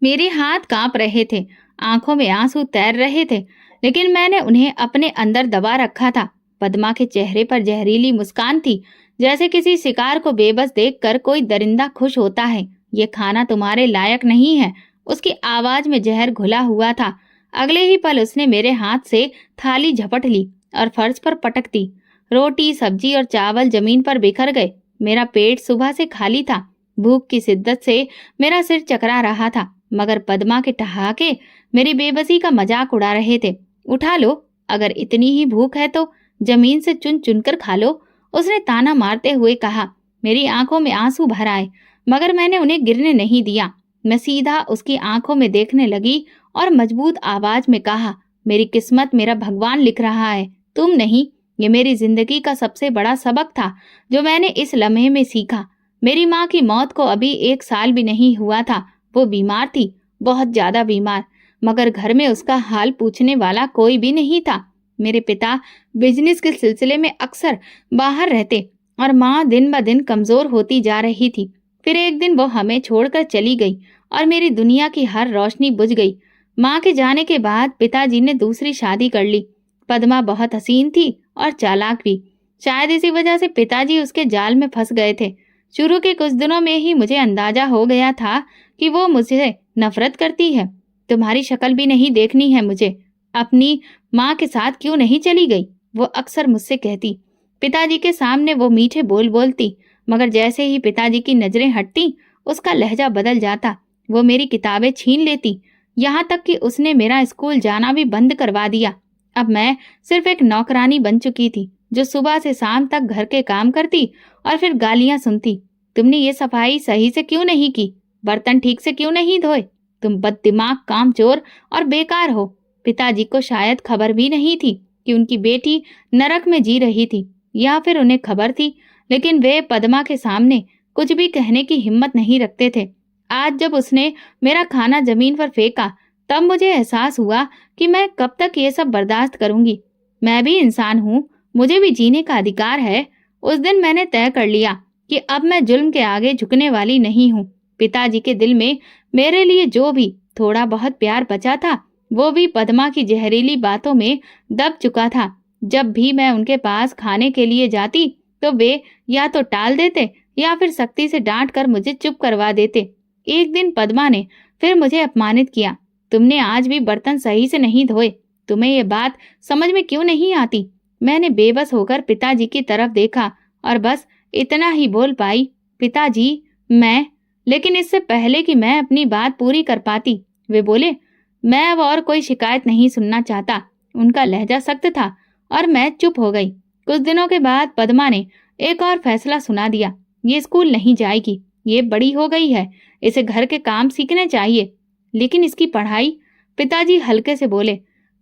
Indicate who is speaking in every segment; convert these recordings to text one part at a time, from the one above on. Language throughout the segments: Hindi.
Speaker 1: मेरे हाथ कांप रहे थे, आंखों में आंसू तैर रहे थे, लेकिन मैंने उन्हें अपने अंदर दबा रखा था। पद्मा के चेहरे पर जहरीली मुस्कान थी, जैसे किसी शिकार को बेबस देखकर कोई दरिंदा खुश होता है। ये खाना तुम्हारे लायक नहीं है। उसकी आवाज में जहर घुला हुआ था। अगले ही पल उसने मेरे हाथ से थाली झपट ली और फर्श पर पटक दी। रोटी, सब्जी और चावल जमीन पर बिखर गए। मेरा पेट सुबह से खाली था। भूख की शिद्दत से मेरा सिर चकरा रहा था, मगर पद्मा के ठहाके मेरी बेबसी का मजाक उड़ा रहे थे। उठा लो, अगर इतनी ही भूख है तो जमीन से चुन चुनकर खा लो, उसने ताना मारते हुए कहा। मेरी आंखों में आंसू भर आए, मगर मैंने उन्हें गिरने नहीं दिया। मैं सीधा उसकी आंखों में देखने लगी और मजबूत आवाज में कहा, मेरी किस्मत मेरा भगवान लिख रहा है, तुम नहीं। ये मेरी जिंदगी का सबसे बड़ा सबक था जो मैंने इस लम्हे में सीखा। मेरी माँ की मौत को अभी 1 साल भी नहीं हुआ था। वो बीमार थी, बहुत ज्यादा बीमार, मगर घर में उसका हाल पूछने वाला कोई भी नहीं था। मेरे पिता बिजनेस के सिलसिले में अक्सर बाहर रहते और माँ दिन ब दिन कमजोर होती जा रही थी। फिर एक दिन वो हमें छोड़कर चली गई और मेरी दुनिया की हर रोशनी बुझ गई। माँ के जाने के बाद पिताजी ने दूसरी शादी कर ली। पद्मा बहुत हसीन थी और चालाक भी। शायद इसी वजह से पिताजी उसके जाल में फंस गए थे। शुरू के कुछ दिनों में ही मुझे अंदाजा हो गया था कि वो मुझसे नफरत करती है। तुम्हारी शक्ल भी नहीं देखनी है मुझे। अपनी माँ के साथ क्यों नहीं चली गई, वो अक्सर मुझसे कहती। पिताजी के सामने वो मीठे बोल बोलती, मगर जैसे ही पिताजी की नजरें हटती उसका लहजा बदल जाता। वो मेरी किताबें छीन लेती, यहाँ तक कि उसने मेरा स्कूल जाना भी बंद करवा दिया। अब मैं सिर्फ एक नौकरानी बन चुकी थी, जो सुबह से शाम तक घर के काम करती और फिर गालियां सुनती। तुमने ये सफाई सही से क्यों नहीं की? बर्तन ठीक से क्यों नहीं धोए? तुम बददिमाग, कामचोर और बेकार हो। पिताजी को शायद खबर भी नहीं थी कि उनकी बेटी नरक में जी रही थी, या फिर उन्हें खबर थी, लेकिन वे पद्मा के सामने कुछ भी कहने की हिम्मत नहीं रखते थे। आज जब उसने मेरा खाना जमीन पर फेंका, तब मुझे एहसास हुआ कि मैं कब तक ये सब बर्दाश्त करूंगी। मैं भी इंसान हूँ, मुझे भी जीने का अधिकार है। उस दिन मैंने तय कर लिया कि अब मैं जुल्म के आगे झुकने वाली नहीं हूँ। पिताजी के दिल में मेरे लिए जो भी थोड़ा बहुत प्यार बचा था, वो भी पद्मा की जहरीली बातों में दब चुका था। जब भी मैं उनके पास खाने के लिए जाती, तो वे या तो टाल देते या फिर सख्ती से डांट कर मुझे चुप करवा देते। एक दिन पद्मा ने फिर मुझे अपमानित किया। तुमने आज भी बर्तन सही से नहीं धोए, तुम्हें ये बात समझ में क्यों नहीं आती? मैंने बेबस होकर पिताजी की तरफ देखा और बस इतना ही बोल पाई, पिताजी, मैं। लेकिन इससे पहले कि मैं अपनी बात पूरी कर पाती, वे बोले, मैं अब और कोई शिकायत नहीं सुनना चाहता। उनका लहजा सख्त था और मैं चुप हो गई। कुछ दिनों के बाद पद्मा ने एक और फैसला सुना दिया। ये स्कूल नहीं जाएगी, ये बड़ी हो गई है, इसे घर के काम सीखने चाहिए। लेकिन इसकी पढ़ाई? पिताजी हल्के से बोले,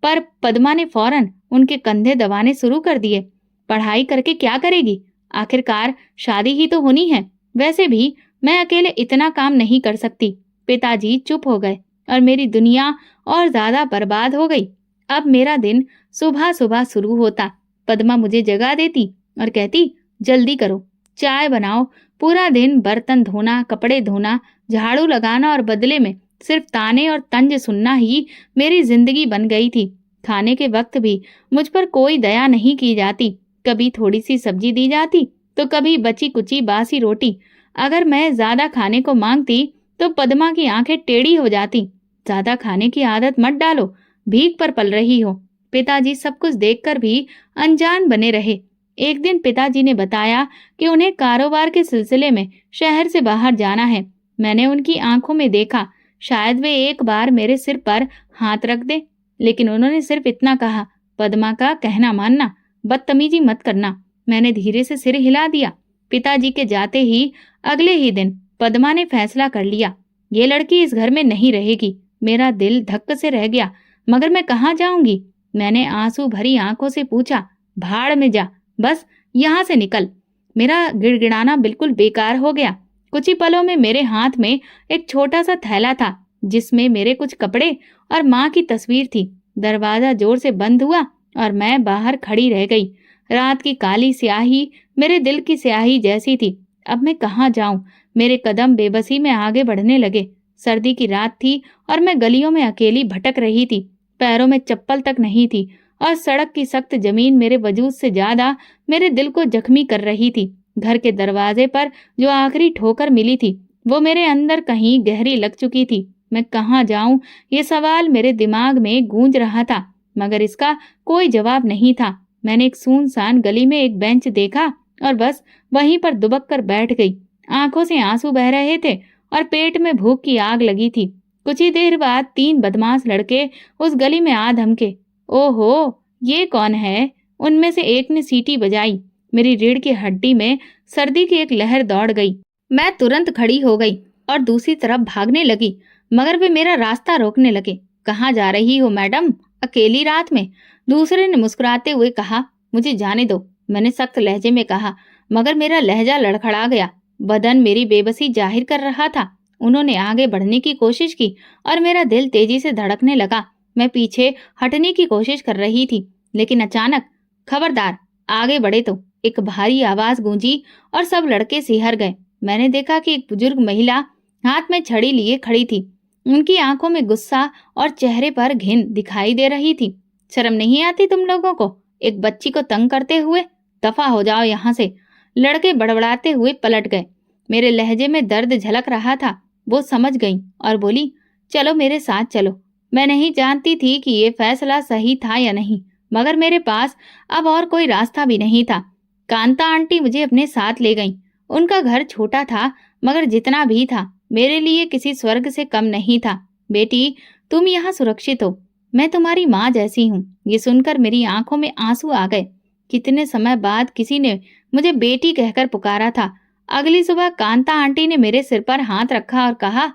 Speaker 1: पर पद्मा ने फौरन उनके कंधे दबाने शुरू कर दिए। पढ़ाई करके क्या करेगी? आखिरकार शादी ही तो होनी है। वैसे भी मैं अकेले इतना काम नहीं कर सकती। पिताजी चुप हो गए और मेरी दुनिया और ज्यादा बर्बाद हो गई। अब मेरा दिन सुबह सुबह शुरू होता। पद्मा मुझे जगा देती और कहती, जल्दी करो, चाय बनाओ। पूरा दिन बर्तन धोना, कपड़े धोना, झाड़ू लगाना और बदले में सिर्फ ताने और तंज सुनना ही मेरी जिंदगी बन गई थी। खाने के वक्त भी मुझ पर कोई दया नहीं की जाती। कभी थोड़ी सी सब्जी दी जाती, तो कभी बची कुची बासी रोटी। अगर मैं ज्यादा खाने को मांगती तो पद्मा की आंखें टेढ़ी हो जाती। ज्यादा खाने की आदत मत डालो, भीख पर पल रही हो। पिताजी सब कुछ देखकर भी अनजान बने रहे। एक दिन पिताजी ने बताया कि उन्हें कारोबार के सिलसिले में शहर से बाहर जाना है। मैंने उनकी आंखों में देखा, शायद वे एक बार मेरे सिर पर हाथ रख दे, लेकिन उन्होंने सिर्फ इतना कहा, पद्मा का कहना मानना, बदतमीजी मत करना। मैंने धीरे से सिर हिला दिया। पिताजी के जाते ही अगले ही दिन पद्मा ने फैसला कर लिया, ये लड़की इस घर में नहीं रहेगी। मेरा दिल धक्क से रह गया, मगर मैं कहाँ जाऊंगी? मैंने आंसू भरी आंखों से पूछा, भाड़ में जा, बस यहाँ से निकल। मेरा गिड़गिड़ाना बिल्कुल बेकार हो गया। कुछ ही पलों में मेरे हाथ में एक छोटा सा थैला था, जिसमें मेरे कुछ कपड़े और माँ की तस्वीर थी। दरवाजा जोर से बंद हुआ और मैं बाहर खड़ी रह गई। रात की काली स्याही मेरे दिल की स्याही जैसी थी। अब मैं कहाँ जाऊं? मेरे कदम बेबसी में आगे बढ़ने लगे। सर्दी की रात थी और मैं गलियों में अकेली भटक रही थी। पैरों में चप्पल तक नहीं थी और सड़क की सख्त जमीन मेरे वजूद से ज्यादा मेरे दिल को जख्मी कर रही थी। घर के दरवाजे पर जो आखिरी ठोकर मिली थी वो मेरे अंदर कहीं गहरी लग चुकी थी। मैं कहाँ जाऊं, ये सवाल मेरे दिमाग में गूंज रहा था, मगर इसका कोई जवाब नहीं था। मैंने एक सुनसान गली में एक बेंच देखा और बस वहीं पर दुबक कर बैठ गई। आंखों से आंसू बह रहे थे और पेट में भूख की आग लगी थी। कुछ ही देर बाद 3 बदमाश लड़के उस गली में आ धमके। ओहो, ये कौन है? उनमें से एक ने सीटी बजाई। मेरी रीढ़ की हड्डी में सर्दी की एक लहर दौड़ गई। मैं तुरंत खड़ी हो गई और दूसरी तरफ भागने लगी, मगर वे मेरा रास्ता रोकने लगे। कहाँ जा रही हो मैडम, अकेली रात में? दूसरे ने मुस्कुराते हुए कहा। मुझे जाने दो, मैंने सख्त लहजे में कहा, मगर मेरा लहजा लड़खड़ा गया। बदन मेरी बेबसी जाहिर कर रहा था। उन्होंने आगे बढ़ने की कोशिश की और मेरा दिल तेजी से धड़कने लगा। मैं पीछे हटने की कोशिश कर रही थी, लेकिन अचानक, खबरदार, आगे बढ़े तो, एक भारी आवाज गूंजी और सब लड़के सिहर गए। मैंने देखा कि एक बुजुर्ग महिला हाथ में छड़ी लिए खड़ी थी। उनकी आंखों में गुस्सा और चेहरे पर घिन दिखाई दे रही थी। शर्म नहीं आती तुम लोगों को, एक बच्ची को तंग करते हुए? दफा हो जाओ यहाँ से। लड़के बड़बड़ाते हुए पलट गए। मेरे लहजे में दर्द झलक रहा था। वो समझ गई और बोली, चलो मेरे साथ चलो। मैं नहीं जानती थी कि ये फैसला सही था या नहीं, मगर मेरे पास अब और कोई रास्ता भी नहीं था। कांता आंटी मुझे अपने साथ ले गईं। उनका घर छोटा था, मगर जितना भी था मेरे लिए किसी स्वर्ग से कम नहीं था। बेटी, तुम यहाँ सुरक्षित हो, मैं तुम्हारी माँ जैसी हूँ। ये सुनकर मेरी आंखों में आंसू आ गए। कितने समय बाद किसी ने मुझे बेटी कहकर पुकारा था। अगली सुबह कांता आंटी ने मेरे सिर पर हाथ रखा और कहा,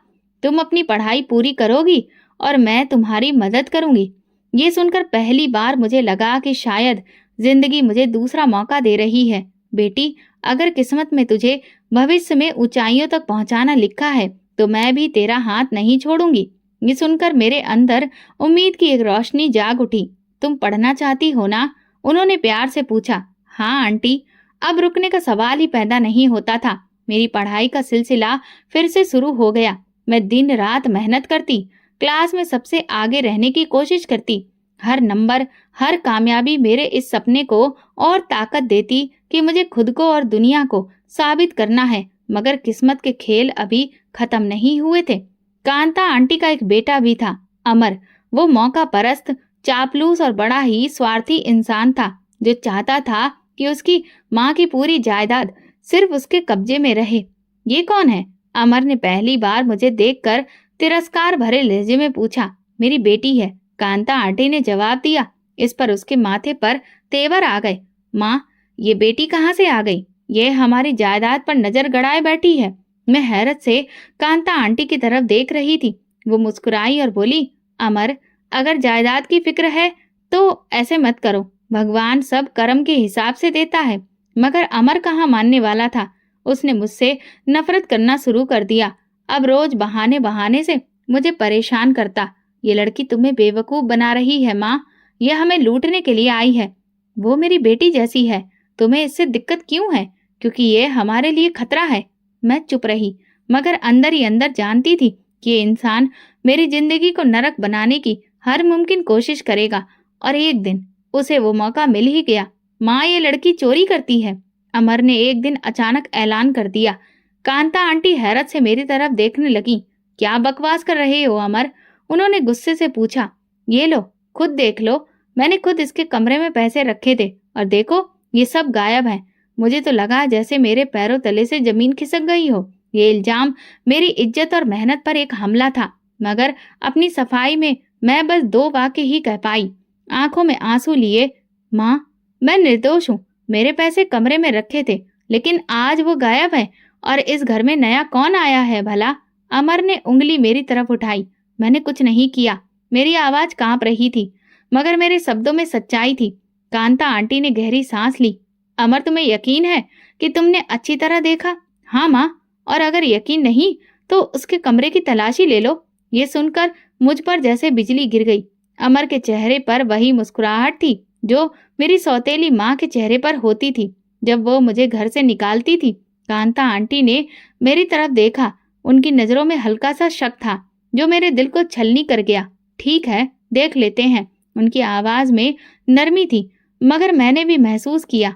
Speaker 1: तुम अपनी पढ़ाई पूरी करोगी और मैं तुम्हारी मदद करूंगी। ये सुनकर पहली बार मुझे लगा कि शायद जिंदगी मुझे दूसरा मौका दे रही है। बेटी, अगर किस्मत में तुझे भविष्य में ऊंचाइयों तक पहुंचाना लिखा है तो मैं भी तेरा हाथ नहीं छोड़ूंगी। ये सुनकर मेरे अंदर उम्मीद की एक रोशनी जाग उठी। तुम पढ़ना चाहती हो ना? उन्होंने प्यार से पूछा। हाँ आंटी। अब रुकने का सवाल ही पैदा नहीं होता था। मेरी पढ़ाई का सिलसिला फिर से शुरू हो गया। मैं दिन रात मेहनत करती, क्लास में सबसे आगे रहने की कोशिश करती। हर नंबर, हर कामयाबी मेरे इस सपने को और ताकत देती कि मुझे खुद को और दुनिया को साबित करना है। मगर किस्मत के खेल अभी खत्म नहीं हुए थे। कांता आंटी का एक बेटा भी था, अमर। वो मौका परस्त, चापलूस और बड़ा ही स्वार्थी इंसान था, जो चाहता था कि उसकी माँ की पूरी जायदाद सिर्फ उसके कब्जे में रहे। ये कौन है? अमर ने पहली बार मुझे देखकर तिरस्कार भरे लहजे में पूछा। मेरी बेटी है, कांता आंटी ने जवाब दिया। इस पर उसके माथे पर तेवर आ गए। माँ, ये बेटी कहाँ से आ गई? ये हमारी जायदाद पर नजर गड़ाए बैठी है। मैं हैरत से कांता आंटी की तरफ देख रही थी। वो मुस्कुराई और बोली, अमर, अगर जायदाद की फिक्र है तो ऐसे मत करो। भगवान सब कर्म के हिसाब से देता है। मगर अमर कहाँ मानने वाला था। उसने मुझसे नफरत करना शुरू कर दिया। अब रोज बहाने बहाने से मुझे परेशान करता। ये लड़की तुम्हें बेवकूफ बना रही है माँ, यह हमें लूटने के लिए आई है। वो मेरी बेटी जैसी है, तुम्हें इससे दिक्कत क्यों है? क्योंकि ये हमारे लिए खतरा है। मैं चुप रही, मगर अंदर ही अंदर जानती थी कि ये इंसान मेरी जिंदगी को नरक बनाने की हर मुमकिन कोशिश करेगा और एक दिन उसे वो मौका मिल ही गया। माँ, ये लड़की चोरी करती है, अमर ने एक दिन अचानक ऐलान कर दिया। कांता आंटी हैरत से मेरी तरफ देखने लगी। क्या बकवास कर रहे हो अमर? उन्होंने गुस्से से पूछा। ये लो, खुद देख लो। मैंने खुद इसके कमरे में पैसे रखे थे और देखो, ये सब गायब है। मुझे तो लगा जैसे मेरे पैरों तले से जमीन खिसक गई हो। ये इल्जाम मेरी इज्जत और मेहनत पर एक हमला था, मगर अपनी सफाई में मैं बस 2 वाक्य ही कह पाई, आंखों में आंसू लिए। माँ, मैं निर्दोष हूँ। मेरे पैसे कमरे में रखे थे, लेकिन आज वो गायब है। और इस घर में नया कौन आया है भला? अमर ने उंगली मेरी तरफ उठाई। मैंने कुछ नहीं किया। मेरी आवाज कांप रही थी, मगर मेरे शब्दों में सच्चाई थी। कांता आंटी ने गहरी सांस ली। अमर, तुम्हें यकीन है कि तुमने अच्छी तरह देखा? हाँ माँ, और अगर यकीन नहीं तो उसके कमरे की तलाशी ले लो। ये सुनकर मुझ पर जैसे बिजली गिर गई। अमर के चेहरे पर वही मुस्कुराहट थी जो मेरी सौतेली माँ के चेहरे पर होती थी जब वो मुझे घर से निकालती थी। कांता आंटी ने मेरी तरफ देखा उनकी नजरों में हल्का सा शक था जो मेरे दिल को छलनी कर गया। ठीक है, देख लेते हैं। उनकी आवाज में नरमी थी, मगर मैंने भी महसूस किया।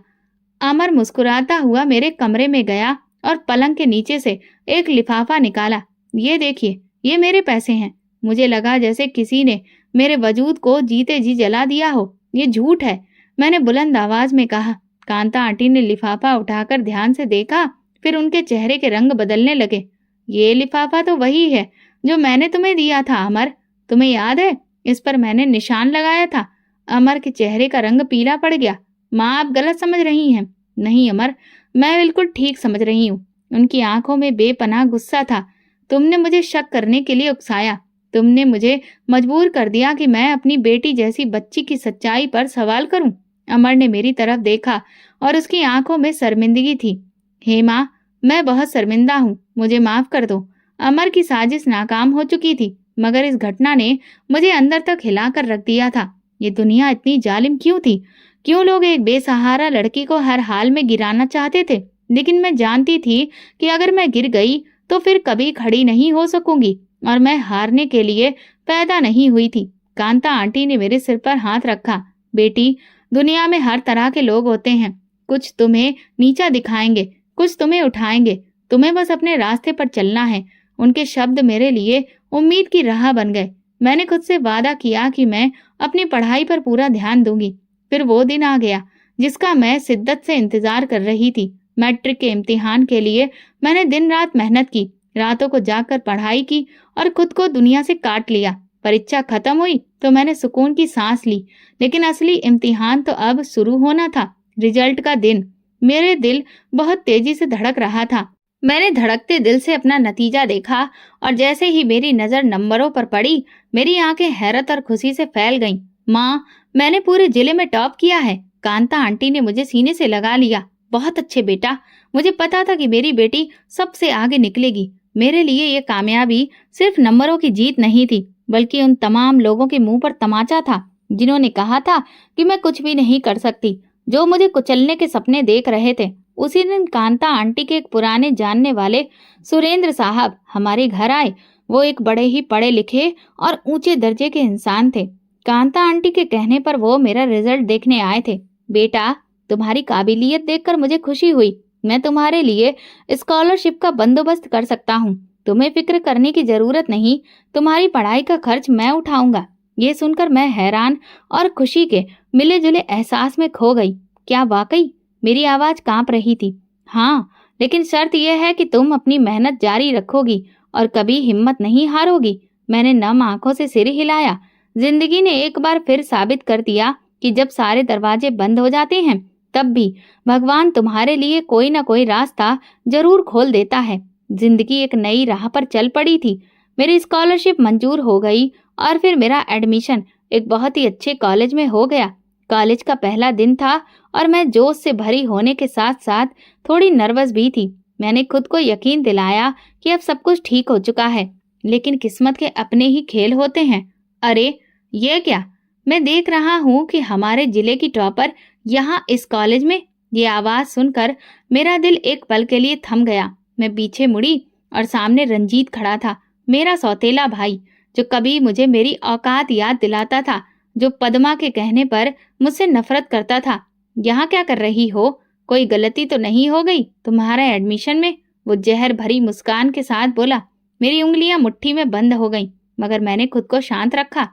Speaker 1: अमर मुस्कुराता हुआ मेरे कमरे में गया और पलंग के नीचे से एक लिफाफा निकाला। ये देखिए, ये मेरे पैसे हैं। मुझे लगा जैसे किसी ने मेरे वजूद को जीते जी जला दिया हो। ये झूठ है, मैंने बुलंद आवाज में कहा। कांता आंटी ने लिफाफा उठाकर ध्यान से देखा, फिर उनके चेहरे के रंग बदलने लगे। ये लिफाफा तो वही है जो मैंने तुम्हें दिया था अमर, तुम्हें याद है? इस पर मैंने निशान लगाया था। अमर के चेहरे का रंग पीला पड़ गया। माँ, आप गलत समझ रही हैं। नहीं अमर, मैं बिल्कुल ठीक समझ रही हूँ। उनकी आंखों में बेपनाह गुस्सा था। तुमने मुझे शक करने के लिए उकसाया। तुमने मुझे मजबूर कर दिया कि मैं अपनी बेटी जैसी बच्ची की सच्चाई पर सवाल करूं। अमर ने मेरी तरफ देखा और उसकी आंखों में शर्मिंदगी थी। हेमा, मैं बहुत शर्मिंदा हूँ, मुझे माफ कर दो। अमर की साजिश नाकाम हो चुकी थी, मगर इस घटना ने मुझे अंदर तक हिलाकर रख दिया था। ये दुनिया इतनी जालिम क्यों थी? क्यों लोग एक बेसहारा लड़की को हर हाल में गिराना चाहते थे? लेकिन मैं जानती थी कि अगर मैं गिर गई तो फिर कभी खड़ी नहीं हो सकूंगी, और मैं हारने के लिए पैदा नहीं हुई थी। कांता आंटी ने मेरे सिर पर हाथ रखा। बेटी, दुनिया में हर तरह के लोग होते हैं। कुछ तुम्हें नीचा दिखाएंगे, कुछ तुम्हें उठाएंगे। तुम्हें बस अपने रास्ते पर चलना है। उनके शब्द मेरे लिए उम्मीद की राह बन गए। मैंने खुद से वादा किया कि मैं अपनी पढ़ाई पर पूरा ध्यान दूंगी। फिर वो दिन आ गया जिसका मैं शिद्दत से इंतजार कर रही थी। मैट्रिक के इम्तिहान के लिए मैंने दिन रात मेहनत की, रातों को जाकर पढ़ाई की और खुद को दुनिया से काट लिया। परीक्षा खत्म हुई तो मैंने सुकून की सांस ली, लेकिन असली इम्तिहान तो अब शुरू होना था। रिजल्ट का दिन। मेरे दिल बहुत तेजी से धड़क रहा था। मैंने धड़कते दिल से अपना नतीजा देखा और जैसे ही मेरी नजर नंबरों पर पड़ी, मेरी आंखें हैरत और खुशी से फैल गईं। माँ, मैंने पूरे जिले में टॉप किया है। कांता आंटी ने मुझे सीने से लगा लिया। बहुत अच्छे बेटा, मुझे पता था कि मेरी बेटी सबसे आगे निकलेगी। मेरे लिए ये कामयाबी सिर्फ नंबरों की जीत नहीं थी, बल्कि उन तमाम लोगों के मुंह पर तमाचा था जिन्होंने कहा था कि मैं कुछ भी नहीं कर सकती, जो मुझे कुचलने के सपने देख रहे थे। उसी दिन कांता आंटी के एक पुराने जानने वाले सुरेंद्र साहब हमारे घर आए। वो एक बड़े ही पढ़े लिखे और ऊंचे दर्जे के इंसान थे। कांता आंटी के कहने पर वो मेरा रिजल्ट देखने आए थे। बेटा, तुम्हारी काबिलियत देखकर मुझे खुशी हुई। मैं तुम्हारे लिए स्कॉलरशिप का बंदोबस्त कर सकता हूँ। तुम्हें फिक्र करने की जरूरत नहीं, तुम्हारी पढ़ाई का खर्च मैं उठाऊंगा। ये सुनकर मैं हैरान और खुशी के मिले जुले एहसास में खो गई। क्या वाकई? मेरी आवाज कांप रही थी। हाँ, लेकिन शर्त यह है कि तुम अपनी मेहनत जारी रखोगी और कभी हिम्मत नहीं हारोगी। मैंने नम आंखों से सिर हिलाया। जिंदगी ने एक बार फिर साबित कर दिया कि जब सारे दरवाजे बंद हो जाते हैं, तब भी भगवान तुम्हारे लिए कोई ना कोई रास्ता जरूर खोल देता है। जिंदगी एक नई राह पर चल पड़ी थी। मेरी स्कॉलरशिप मंजूर हो गई और फिर मेरा एडमिशन एक बहुत ही अच्छे कॉलेज में हो गया। कॉलेज का पहला दिन था और मैं जोश से भरी होने के साथ साथ थोड़ी नर्वस भी थी। मैंने खुद को यकीन दिलाया कि अब सब कुछ ठीक हो चुका है, लेकिन किस्मत के अपने ही खेल होते हैं। अरे, ये क्या? मैं देख रहा हूँ कि हमारे जिले की टॉपर यहाँ इस कॉलेज में। ये आवाज सुनकर मेरा दिल एक पल के लिए थम गया। मैं पीछे मुड़ी और सामने रंजीत खड़ा था, मेरा सौतेला भाई, जो कभी मुझे मेरी औकात याद दिलाता था, जो पद्मा के कहने पर मुझसे नफरत करता था। यहाँ क्या कर रही हो? कोई गलती तो नहीं हो गई तुम्हारे एडमिशन में? वो जहर भरी मुस्कान के साथ बोला। मेरी उंगलियां मुट्ठी में बंद हो गईं, मगर मैंने खुद को शांत रखा।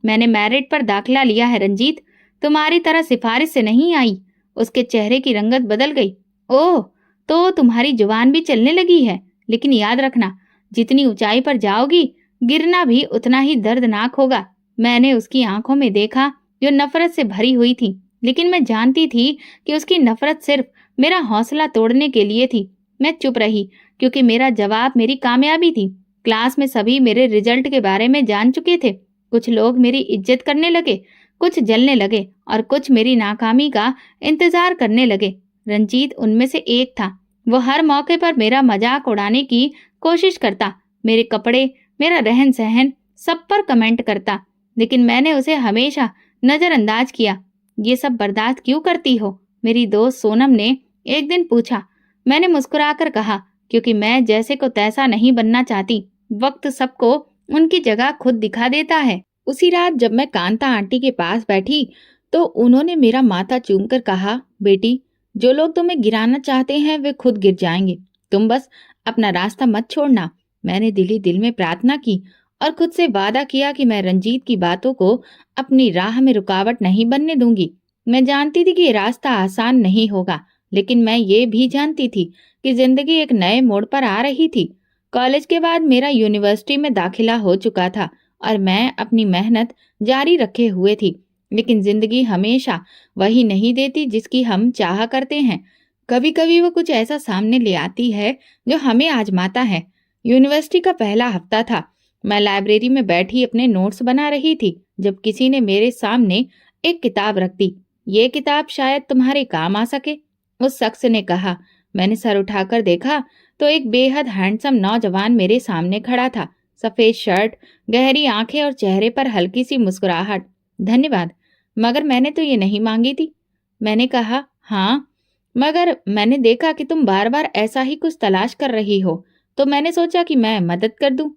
Speaker 1: मैंने मेरिट पर दाखिला लिया है रंजीत, तुम्हारी तरह सिफारिश से नहीं आई। उसके चेहरे की रंगत बदल गई। ओह, तो तुम्हारी जुबान भी चलने लगी है। लेकिन याद रखना, जितनी ऊंचाई पर जाओगी, गिरना भी उतना ही दर्दनाक होगा। मैंने उसकी आंखों में देखा जो नफरत से भरी हुई थी, लेकिन मैं जानती थी कि उसकी नफरत सिर्फ मेरा हौसला तोड़ने के लिए थी। मैं चुप रही क्योंकि मेरा जवाब मेरी कामयाबी थी। क्लास में सभी मेरे रिजल्ट के बारे में जान चुके थे। कुछ लोग मेरी इज्जत करने लगे, कुछ जलने लगे और कुछ मेरी नाकामी का इंतजार करने लगे। रंजीत उनमें से एक था। वो हर मौके पर मेरा मजाक उड़ाने की कोशिश करता, मेरे कपड़े, मेरा रहन सहन, सब पर कमेंट करता, लेकिन मैंने उसे हमेशा नजरअंदाज किया। ये सब बर्दाश्त क्यों करती हो? मेरी दोस्त सोनम ने एक दिन पूछा। मैंने मुस्कुराकर कहा क्योंकि मैं जैसे को तैसा नहीं बनना चाहती। वक्त सबको उनकी जगह खुद दिखा देता है। उसी रात जब मैं कांता आंटी के पास बैठी तो उन्होंने मेरा माथा चूमकर कहा, बेटी, जो लोग तुम्हें गिराना चाहते हैं वे खुद गिर जाएंगे। तुम बस अपना रास्ता मत छोड़ना। मैंने दिल ही दिल में प्रार्थना की और खुद से वादा किया कि मैं रंजीत की बातों को अपनी राह में रुकावट नहीं बनने दूंगी। मैं जानती थी कि ये रास्ता आसान नहीं होगा, लेकिन मैं ये भी जानती थी कि जिंदगी एक नए मोड़ पर आ रही थी। कॉलेज के बाद मेरा यूनिवर्सिटी में दाखिला हो चुका था और मैं अपनी मेहनत जारी रखे हुए थी, लेकिन जिंदगी हमेशा वही नहीं देती जिसकी हम चाहा करते हैं। कभी कभी वो कुछ ऐसा सामने ले आती है जो हमें आजमाता है। यूनिवर्सिटी का पहला हफ्ता था। मैं लाइब्रेरी में बैठी अपने नोट्स बना रही थी जब किसी ने मेरे सामने एक किताब रख दी। ये किताब शायद तुम्हारे काम आ सके, उस शख्स ने कहा। मैंने सर उठाकर देखा तो एक बेहद हैंडसम नौजवान मेरे सामने खड़ा था। सफेद शर्ट, गहरी आंखें और चेहरे पर हल्की सी मुस्कुराहट। धन्यवाद, मगर मैंने तो ये नहीं मांगी थी। मैंने कहा, हाँ, मगर मैंने देखा कि तुम बार बार ऐसा ही कुछ तलाश कर रही हो, तो मैंने सोचा कि मैं मदद कर दूं।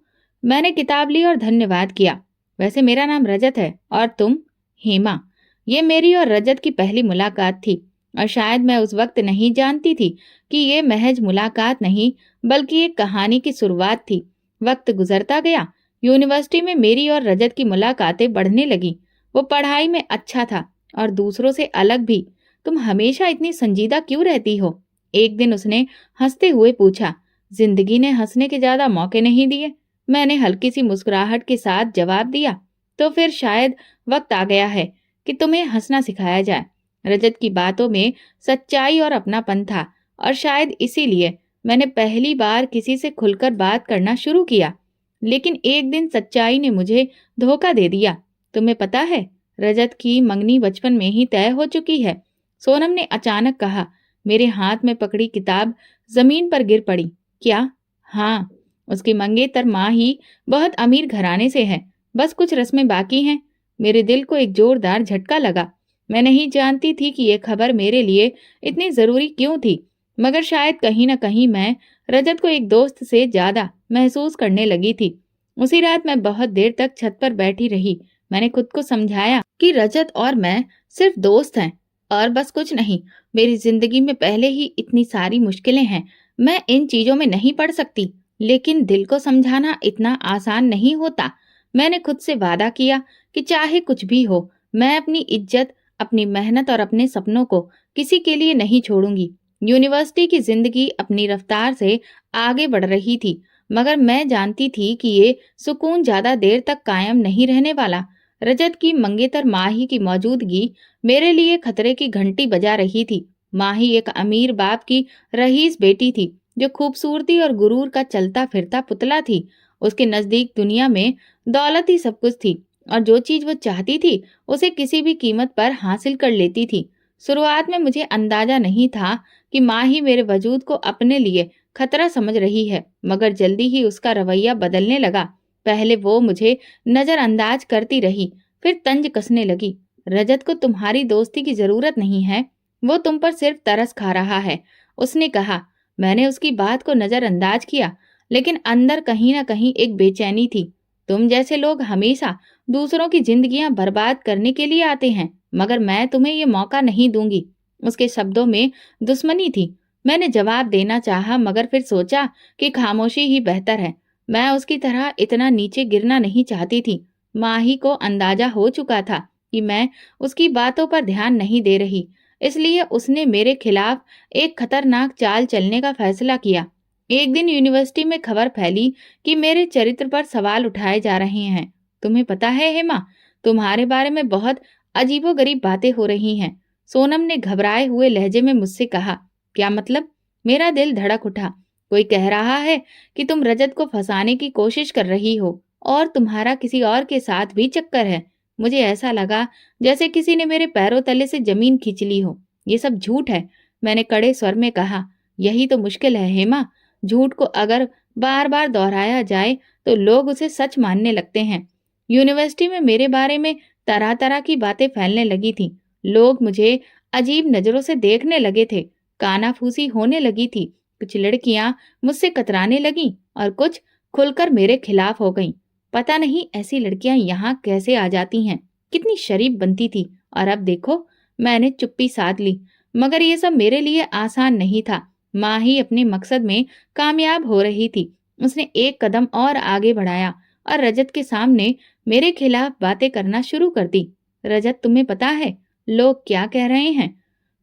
Speaker 1: मैंने किताब ली और धन्यवाद किया। वैसे मेरा नाम रजत है और तुम? हेमा। ये मेरी और रजत की पहली मुलाकात थी और शायद मैं उस वक्त नहीं जानती थी कि ये महज मुलाकात नहीं बल्कि एक कहानी की शुरुआत थी। वक्त गुजरता गया। यूनिवर्सिटी में मेरी और रजत की मुलाकातें बढ़ने लगी। वो पढ़ाई में अच्छा था और दूसरों से अलग भी। तुम हमेशा इतनी संजीदा क्यों रहती हो? एक दिन उसने हंसते हुए पूछा। जिंदगी ने हंसने के ज्यादा मौके नहीं दिए, मैंने हल्की सी मुस्कुराहट के साथ जवाब दिया। तो फिर शायद वक्त आ गया है कि तुम्हें हंसना सिखाया जाए। रजत की बातों में सच्चाई और अपनापन था और शायद इसीलिए मैंने पहली बार किसी से खुलकर बात करना शुरू किया। लेकिन एक दिन सच्चाई ने मुझे धोखा दे दिया। तुम्हें पता है, रजत की मंगनी बचपन में ही तय हो चुकी है, सोनम ने अचानक कहा। मेरे हाथ में पकड़ी किताब जमीन पर गिर पड़ी। क्या? हाँ, उसकी मंगेतर माँ ही बहुत अमीर घराने से है, बस कुछ रस्में बाकी हैं। मेरे दिल को एक जोरदार झटका लगा। मैं नहीं जानती थी कि यह खबर मेरे लिए इतनी जरूरी क्यों थी, मगर शायद कहीं न कहीं मैं रजत को एक दोस्त से ज्यादा महसूस करने लगी थी। उसी रात मैं बहुत देर तक छत पर बैठी रही। मैंने खुद को समझाया कि रजत और मैं सिर्फ दोस्त हैं और बस कुछ नहीं। मेरी जिंदगी में पहले ही इतनी सारी मुश्किलें हैं, मैं इन चीजों में नहीं पड़ सकती। लेकिन दिल को समझाना इतना आसान नहीं होता। मैंने खुद से वादा किया कि चाहे कुछ भी हो, मैं अपनी इज्जत, अपनी मेहनत और अपने सपनों को किसी के लिए नहीं छोड़ूंगी। यूनिवर्सिटी की जिंदगी अपनी रफ्तार से आगे बढ़ रही थी, मगर मैं जानती थी कि ये सुकून ज्यादा देर तक कायम नहीं रहने वाला। रजत की मंगेतर माही की मौजूदगी मेरे लिए खतरे की घंटी बजा रही थी। माही एक अमीर बाप की रईस बेटी थी जो खूबसूरती और गुरूर का चलता फिरता पुतला थी। उसके नजदीक दुनिया में दौलत ही सब कुछ थी और जो चीज वो चाहती थी उसे किसी भी कीमत पर हासिल कर लेती थी। शुरुआत में मुझे अंदाजा नहीं था कि माँ ही मेरे वजूद को अपने लिए खतरा समझ रही है, मगर जल्दी ही उसका रवैया बदलने लगा। पहले वो मुझे नजरअंदाज करती रही, फिर तंज कसने लगी। रजत को तुम्हारी दोस्ती की जरूरत नहीं है, वो तुम पर सिर्फ तरस खा रहा है, उसने कहा। मैंने उसकी बात को नजरअंदाज किया, लेकिन अंदर कहीं ना कहीं एक बेचैनी थी। तुम जैसे लोग हमेशा दूसरों की जिंदगियां बर्बाद करने के लिए आते हैं, मगर मैं तुम्हें ये मौका नहीं दूंगी। उसके शब्दों में दुश्मनी थी। मैंने जवाब देना चाहा, मगर फिर सोचा कि खामोशी ही बेहतर है। मैं उसकी तरह इतना नीचे गिरना नहीं चाहती थी। माही को अंदाजा हो चुका था कि मैं उसकी बातों पर ध्यान नहीं दे रही, इसलिए उसने मेरे खिलाफ एक खतरनाक चाल चलने का फैसला किया। एक दिन यूनिवर्सिटी में खबर फैली कि मेरे चरित्र पर सवाल उठाए जा रहे हैं। तुम्हें पता है हेमा, तुम्हारे बारे में बहुत अजीबोगरीब बातें हो रही हैं, सोनम ने घबराए हुए लहजे में मुझसे कहा। क्या मतलब? मेरा दिल धड़क उठा। कोई कह रहा है कि तुम रजत को फंसाने की कोशिश कर रही हो और तुम्हारा किसी और के साथ भी चक्कर है। मुझे ऐसा लगा जैसे किसी ने मेरे पैरों तले से जमीन खींच ली हो। ये सब झूठ है, मैंने कड़े स्वर में कहा। यही तो मुश्किल है हेमा, झूठ को अगर बार बार दोहराया जाए तो लोग उसे सच मानने लगते हैं। यूनिवर्सिटी में मेरे बारे में तरह तरह की बातें फैलने लगी थी। लोग मुझे अजीब नजरों से देखने लगे थे, कानाफूसी होने लगी थी कुछ लड़कियां मुझसे कतराने लगीं और कुछ खुलकर मेरे खिलाफ हो गईं। पता नहीं ऐसी लड़कियां यहाँ कैसे आ जाती हैं। कितनी शरीफ बनती थी, और अब देखो, मैंने चुप्पी साध ली। मगर ये सब मेरे लिए आसान नहीं था। माँ ही अपने मकसद में कामयाब हो रही थी। उसने एक कदम और आगे बढ़ाया और रजत के सामने मेरे खिलाफ बातें करना शुरू कर दी। रजत, तुम्हें पता है लोग क्या कह रहे हैं?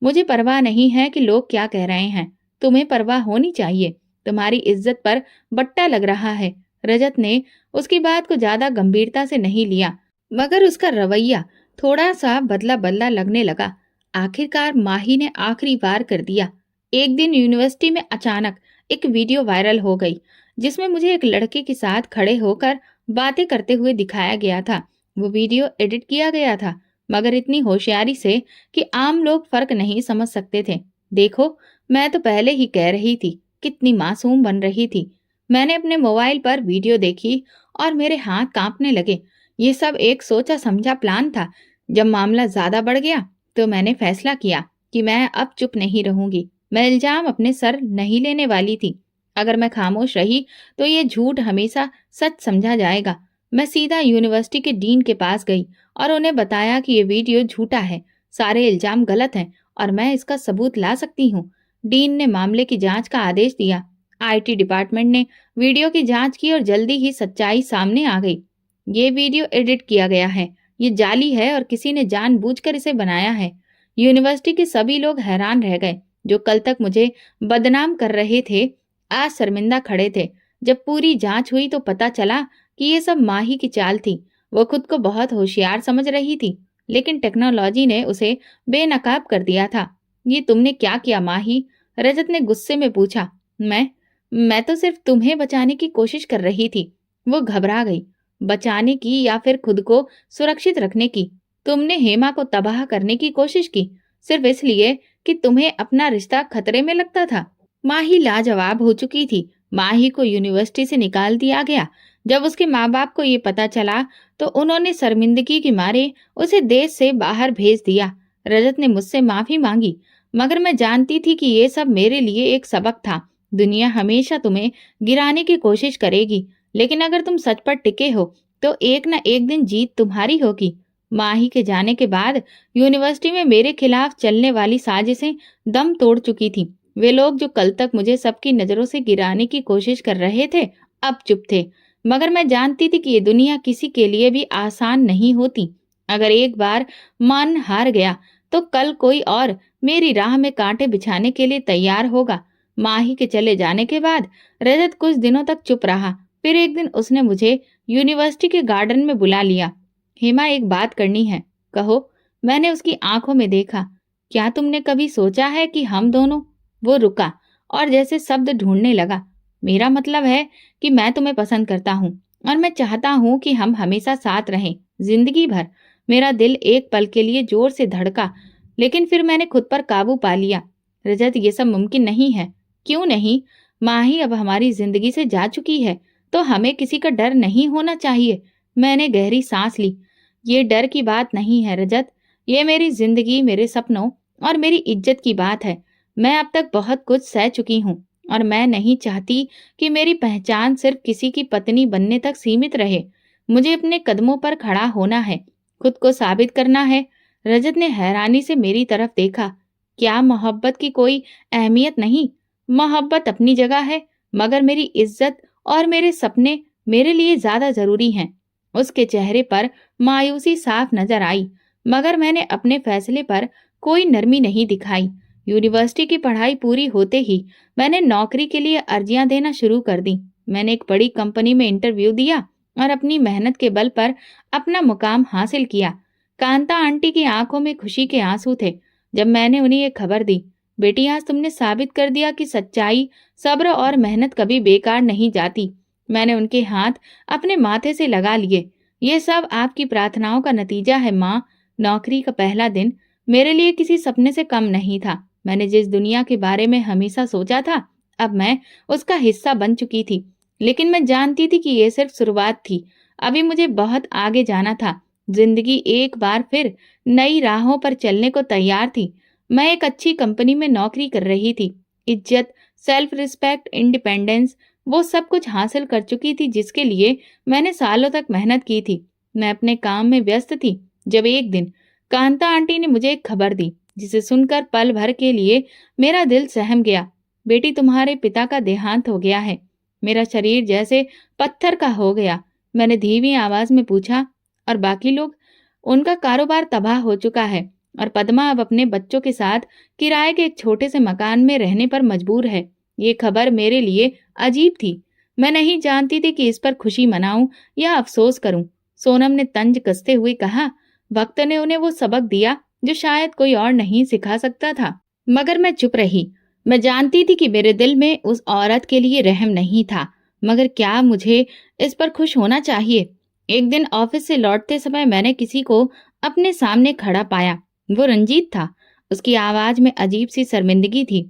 Speaker 1: मुझे परवाह नहीं है कि लोग क्या कह रहे हैं। तुम्हें परवाह होनी चाहिए। तुम्हारी इज्जत पर बट्टा लग रहा है। रजत ने उसकी बात को ज्यादा गंभीरता से नहीं लिया, मगर उसका रवैया थोड़ा सा बदला बदला लगने लगा। आखिरकार माही ने आखिरी वार कर दिया। एक दिन यूनिवर्सिटी में अचानक एक वीडियो वायरल हो गई, जिसमें मुझे एक लड़के के साथ खड़े होकर बातें करते हुए दिखाया गया था। वो वीडियो एडिट किया गया था, मगर इतनी होशियारी से कि आम लोग फर्क नहीं समझ सकते थे। देखो, मैं तो पहले ही कह रही थी, कितनी मासूम बन रही थी। मैंने अपने मोबाइल पर वीडियो देखी और मेरे हाथ कांपने लगे। ये सब एक सोचा समझा प्लान था। जब मामला ज्यादा बढ़ गया तो मैंने फैसला किया कि मैं अब चुप नहीं रहूंगी। मैं इल्जाम अपने सर नहीं लेने वाली थी। अगर मैं खामोश रही तो ये झूठ हमेशा सच समझा जाएगा। मैं सीधा यूनिवर्सिटी के डीन के पास गई और उन्हें बताया कि ये वीडियो झूठा है, सारे इल्जाम गलत हैं और मैं इसका सबूत ला सकती हूँ। डीन ने मामले की जांच का आदेश दिया। आईटी डिपार्टमेंट ने वीडियो की जांच की और जल्दी ही सच्चाई सामने आ गई। ये वीडियो एडिट किया गया है, ये जाली है और किसी ने जानबूझकर इसे बनाया है। यूनिवर्सिटी के सभी लोग हैरान रह गए। जो कल तक मुझे बदनाम कर रहे थे, आज शर्मिंदा खड़े थे। जब पूरी जांच हुई तो पता चला कि ये सब माही की चाल थी। वो खुद को बहुत होशियार समझ रही थी, लेकिन टेक्नोलॉजी ने उसे बेनकाब कर दिया था। ये तुमने क्या किया माही? रजत ने गुस्से में पूछा। मैं तो सिर्फ तुम्हें बचाने की कोशिश कर रही थी। वो घबरा गई। बचाने की या फिर खुद को सुरक्षित रखने की? तुमने हेमा को तबाह करने की कोशिश की, सिर्फ इसलिए कि तुम्हें अपना रिश्ता खतरे में लगता था। माही लाजवाब हो चुकी थी। माही को यूनिवर्सिटी से निकाल दिया गया। जब उसके माँ बाप को ये पता चला तो उन्होंने शर्मिंदगी के मारे उसे देश से बाहर भेज दिया। रजत ने मुझसे माफी मांगी, मगर मैं जानती थी कि ये सब मेरे लिए एक सबक था। दुनिया हमेशा तुम्हें गिराने की कोशिश करेगी, लेकिन अगर तुम सच पर टिके हो तो एक न एक दिन जीत तुम्हारी होगी। माही के जाने के बाद यूनिवर्सिटी में मेरे खिलाफ चलने वाली साजिशें दम तोड़ चुकी थी। वे लोग जो कल तक मुझे सबकी नजरों से गिराने की कोशिश कर रहे थे, अब चुप थे। मगर मैं जानती थी कि ये दुनिया किसी के लिए भी आसान नहीं होती। अगर एक बार मन हार गया तो कल कोई और मेरी राह में कांटे बिछाने के लिए तैयार होगा। माही के चले जाने के बाद रजत कुछ दिनों तक चुप रहा। फिर एक दिन उसने मुझे यूनिवर्सिटी के गार्डन में बुला लिया। हेमा, एक बात करनी है। कहो। मैंने उसकी आंखों में देखा। क्या तुमने कभी सोचा है कि हम दोनों? वो रुका और जैसे शब्द ढूंढने लगा। मेरा मतलब है कि मैं तुम्हें पसंद करता हूँ और मैं चाहता हूँ कि हम हमेशा साथ रहें, जिंदगी भर। मेरा दिल एक पल के लिए जोर से धड़का, लेकिन फिर मैंने खुद पर काबू पा लिया। रजत, ये सब मुमकिन नहीं है। क्यों नहीं? माही अब हमारी जिंदगी से जा चुकी है, तो हमें किसी का डर नहीं होना चाहिए। मैंने गहरी सांस ली। ये डर की बात नहीं है रजत, ये मेरी जिंदगी, मेरे सपनों और मेरी इज्जत की बात है। मैं अब तक बहुत कुछ सह चुकी हूँ और मैं नहीं चाहती कि मेरी पहचान सिर्फ किसी की पत्नी बनने तक सीमित रहे। मुझे अपने कदमों पर खड़ा होना है, खुद को साबित करना है। रजत ने हैरानी से मेरी तरफ देखा। क्या मोहब्बत की कोई अहमियत नहीं? मोहब्बत अपनी जगह है, मगर मेरी इज्जत और मेरे सपने मेरे लिए ज्यादा जरूरी हैं। उसके चेहरे पर मायूसी साफ नजर आई, मगर मैंने अपने फैसले पर कोई नरमी नहीं दिखाई। यूनिवर्सिटी की पढ़ाई पूरी होते ही मैंने नौकरी के लिए अर्जियां देना शुरू कर दी। मैंने एक बड़ी कंपनी में इंटरव्यू दिया और अपनी मेहनत के बल पर अपना मुकाम हासिल किया। कांता आंटी की आंखों में खुशी के आंसू थे जब मैंने उन्हें ये खबर दी। बेटी, आज तुमने साबित कर दिया कि सच्चाई, सब्र और मेहनत कभी बेकार नहीं जाती। मैंने उनके हाथ अपने माथे से लगा लिए। ये सब आपकी प्रार्थनाओं का नतीजा है माँ। नौकरी का पहला दिन मेरे लिए किसी सपने से कम नहीं था। मैंने जिस दुनिया के बारे में हमेशा सोचा था, अब मैं उसका हिस्सा बन चुकी थी। लेकिन मैं जानती थी कि ये सिर्फ शुरुआत थी। अभी मुझे बहुत आगे जाना था। जिंदगी एक बार फिर नई राहों पर चलने को तैयार थी। मैं एक अच्छी कंपनी में नौकरी कर रही थी। इज्जत, सेल्फ रिस्पेक्ट, इंडिपेंडेंस, वो सब कुछ हासिल कर चुकी थी जिसके लिए मैंने सालों तक मेहनत की थी। मैं अपने काम में व्यस्त थी जब एक दिन कांता आंटी ने मुझे एक खबर दी जिसे सुनकर पल भर के लिए मेरा दिल सहम गया। बेटी, तुम्हारे पिता का देहांत हो गया है। मेरा शरीर जैसे पत्थर का हो गया। मैंने धीमी आवाज में पूछा, और बाकी लोग? उनका कारोबार तबाह हो चुका है और पद्मा अब अपने बच्चों के साथ किराए के एक छोटे से मकान में रहने पर मजबूर है। ये खबर मेरे लिए अजीब थी। मैं नहीं जानती थी कि इस पर खुशी मनाऊं या अफसोस करूं। सोनम ने तंज कसते हुए कहा, वक्त ने उन्हें वो सबक दिया जो शायद कोई और नहीं सिखा सकता था। मगर मैं चुप रही। मैं जानती थी कि मेरे दिल में उस औरत के लिए रहम नहीं था, मगर क्या मुझे इस पर खुश होना चाहिए? एक दिन ऑफिस से लौटते समय मैंने किसी को अपने सामने खड़ा पाया। वो रंजीत था। उसकी आवाज में अजीब सी शर्मिंदगी थी।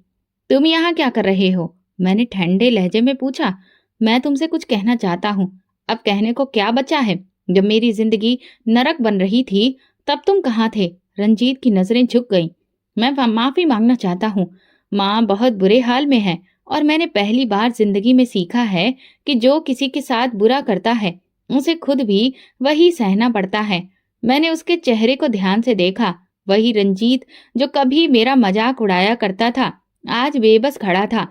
Speaker 1: तुम यहाँ क्या कर रहे हो? मैंने ठंडे लहजे में पूछा। मैं तुमसे कुछ कहना चाहता हूँ। अब कहने को क्या बचा है? जब मेरी जिंदगी नरक बन रही थी तब तुम कहाँ थे? रंजीत की नजरें झुक गईं। मैं माफी मांगना चाहता हूँ। माँ बहुत बुरे हाल में है और मैंने पहली बार जिंदगी में सीखा है कि जो किसी के साथ बुरा करता है उसे खुद भी वही सहना पड़ता है। मैंने उसके चेहरे को ध्यान से देखा। वही रंजीत जो कभी मेरा मजाक उड़ाया करता था आज बेबस खड़ा था।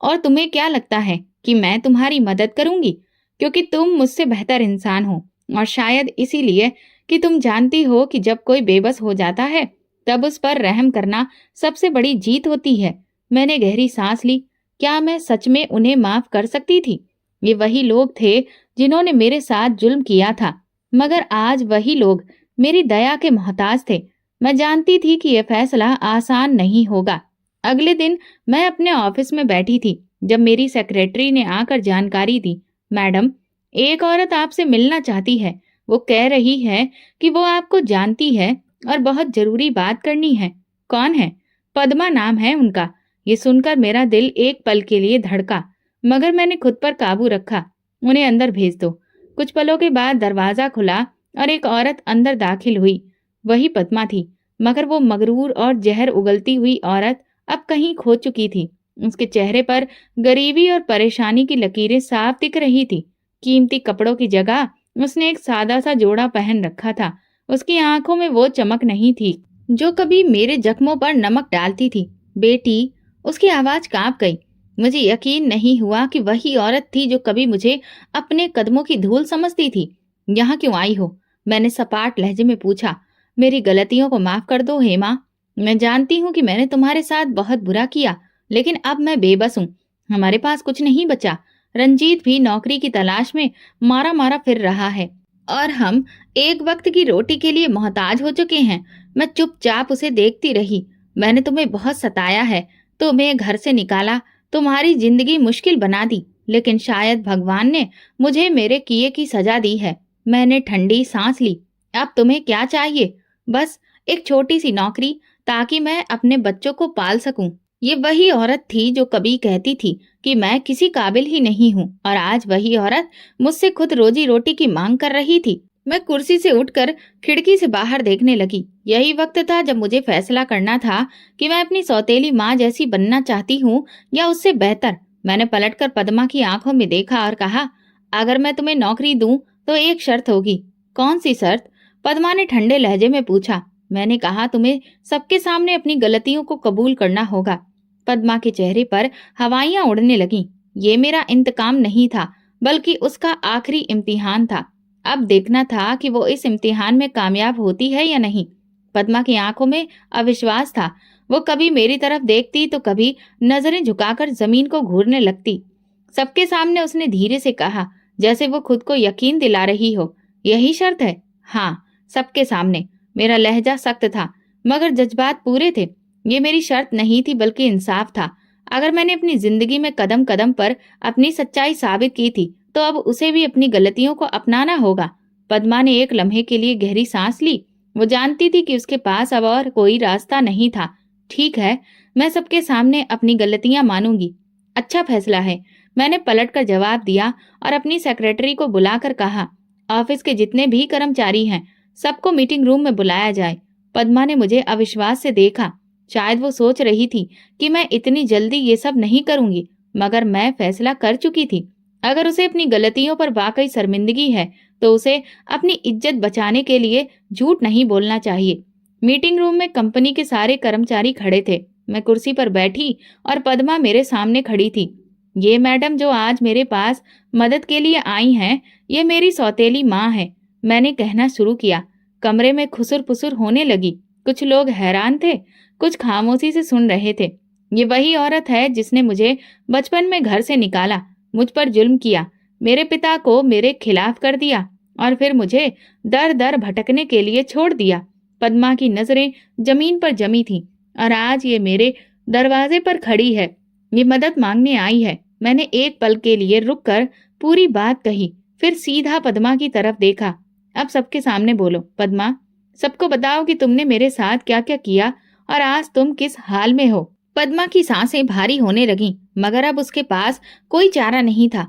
Speaker 1: और तुम्हें क्या लगता है कि मैं तुम्हारी मदद करूंगी? क्योंकि तुम मुझसे बेहतर इंसान हो, और शायद इसीलिए कि तुम जानती हो कि जब कोई बेबस हो जाता है तब उस पर रहम करना सबसे बड़ी जीत होती है। मैंने गहरी सांस ली। क्या मैं सच में उन्हें माफ कर सकती थी? ये वही लोग थे जिन्होंने मेरे साथ जुल्म किया था, मगर आज वही लोग मेरी दया के मोहताज थे। मैं जानती थी कि यह फैसला आसान नहीं होगा। अगले दिन मैं अपने ऑफिस में बैठी थी जब मेरी सेक्रेटरी ने आकर जानकारी दी, मैडम, एक औरत आपसे मिलना चाहती है। वो कह रही है कि वो आपको जानती है और बहुत जरूरी बात करनी है। कौन है? पद्मा नाम है उनका। ये सुनकर मेरा दिल एक पल के लिए धड़का, मगर मैंने खुद पर काबू रखा। उन्हें अंदर भेज दो। कुछ पलों के बाद दरवाजा खुला और एक औरत अंदर दाखिल हुई। वही पद्मा थी, मगर वो मगरूर और जहर उगलती हुई औरत अब कहीं खो चुकी थी। उसके चेहरे पर गरीबी और परेशानी की लकीरें साफ दिख रही थी। कीमती कपड़ों की जगह उसने एक सादा सा जोड़ा पहन रखा था। उसकी आंखों में वो चमक नहीं थी जो कभी मेरे जख्मों पर नमक डालती थी। बेटी, उसकी आवाज कांप गई। मुझे यकीन नहीं हुआ कि वही औरत थी जो कभी मुझे अपने कदमों की धूल समझती थी। यहाँ क्यों आई हो? मैंने सपाट लहजे में पूछा। मेरी गलतियों को माफ कर दो हेमा। मैं जानती हूँ कि मैंने तुम्हारे साथ बहुत बुरा किया, लेकिन अब मैं बेबस हूँ। हमारे पास कुछ नहीं बचा। रंजीत भी नौकरी की तलाश में मारा मारा फिर रहा है और हम एक वक्त की रोटी के लिए मोहताज हो चुके हैं। मैं चुपचाप उसे देखती रही। मैंने तुम्हें बहुत सताया है, तुम्हें घर से निकाला, तुम्हारी जिंदगी मुश्किल बना दी, लेकिन शायद भगवान ने मुझे मेरे किए की सजा दी है। मैंने ठंडी सांस ली। अब तुम्हें क्या चाहिए? बस एक छोटी सी नौकरी, ताकि मैं अपने बच्चों को पाल सकूं। ये वही औरत थी जो कभी कहती थी कि मैं किसी काबिल ही नहीं हूँ, और आज वही औरत मुझसे खुद रोजी रोटी की मांग कर रही थी। मैं कुर्सी से उठकर खिड़की से बाहर देखने लगी। यही वक्त था जब मुझे फैसला करना था कि मैं अपनी सौतेली माँ जैसी बनना चाहती हूँ या उससे बेहतर। मैंने पलटकर पद्मा की आंखों में देखा और कहा, अगर मैं तुम्हें नौकरी दूं तो एक शर्त होगी। कौन सी शर्त? पद्मा ने ठंडे लहजे में पूछा। मैंने कहा, तुम्हें सबके सामने अपनी गलतियों को कबूल करना होगा। पद्मा के चेहरे पर हवाइयां उड़ने लगीं। ये मेरा इंतकाम नहीं था, बल्कि उसका आखिरी इम्तिहान था। अब देखना था कि वो इस इम्तिहान में कामयाब होती है या नहीं। पद्मा की आंखों में अविश्वास था। वो कभी मेरी तरफ देखती तो कभी नजरें झुकाकर जमीन को घूरने लगती। सबके सामने उसने धीरे से कहा, जैसे वो खुद को यकीन दिला रही हो, यही शर्त है? हाँ, सबके सामने। मेरा लहजा सख्त था, मगर जज्बात पूरे थे। ये मेरी शर्त नहीं थी, बल्कि इंसाफ था। अगर मैंने अपनी जिंदगी में कदम कदम पर अपनी सच्चाई साबित की थी, तो अब उसे भी अपनी गलतियों को अपनाना होगा। पद्मा ने एक लम्हे के लिए गहरी सांस ली। वो जानती थी कि उसके पास अब और कोई रास्ता नहीं था। ठीक है, मैं सबके सामने अपनी गलतियां मानूंगी। अच्छा फैसला है, मैंने पलटकर जवाब दिया और अपनी सेक्रेटरी को बुलाकर कहा, ऑफिस के जितने भी कर्मचारी हैं सबको मीटिंग रूम में बुलाया जाए। पद्मा ने मुझे अविश्वास से देखा। शायद वो सोच रही थी कि मैं इतनी जल्दी ये सब नहीं करूंगी, मगर मैं फैसला कर चुकी थी। अगर उसे अपनी गलतियों पर वाकई शर्मिंदगी है तो उसे अपनी इज्जत बचाने के लिए झूठ नहीं बोलना चाहिए। मीटिंग रूम में कंपनी के सारे कर्मचारी खड़े थे। मैं कुर्सी पर बैठी और पद्मा मेरे सामने खड़ी थी। ये मैडम जो आज मेरे पास मदद के लिए आई हैं, ये मेरी सौतेली माँ है, मैंने कहना शुरू किया। कमरे में खुसुर पुसुर होने लगी। कुछ लोग हैरान थे, कुछ खामोशी से सुन रहे थे। ये वही औरत है जिसने मुझे बचपन में घर से निकाला, मुझ पर जुल्म किया, मेरे पिता को मेरे खिलाफ कर दिया और फिर मुझे दर दर भटकने के लिए छोड़ दिया। पद्मा की नजरें जमीन पर जमी थीं और आज ये मेरे दरवाजे पर खड़ी है। ये मदद मांगने आई है। मैंने एक पल के लिए रुककर पूरी बात कही, फिर सीधा पद्मा की तरफ देखा। अब सबके सामने बोलो पद्मा, सबको बताओ कि तुमने मेरे साथ क्या क्या किया और आज तुम किस हाल में हो। पद्मा की सांसें भारी होने लगीं, मगर अब उसके पास कोई चारा नहीं था।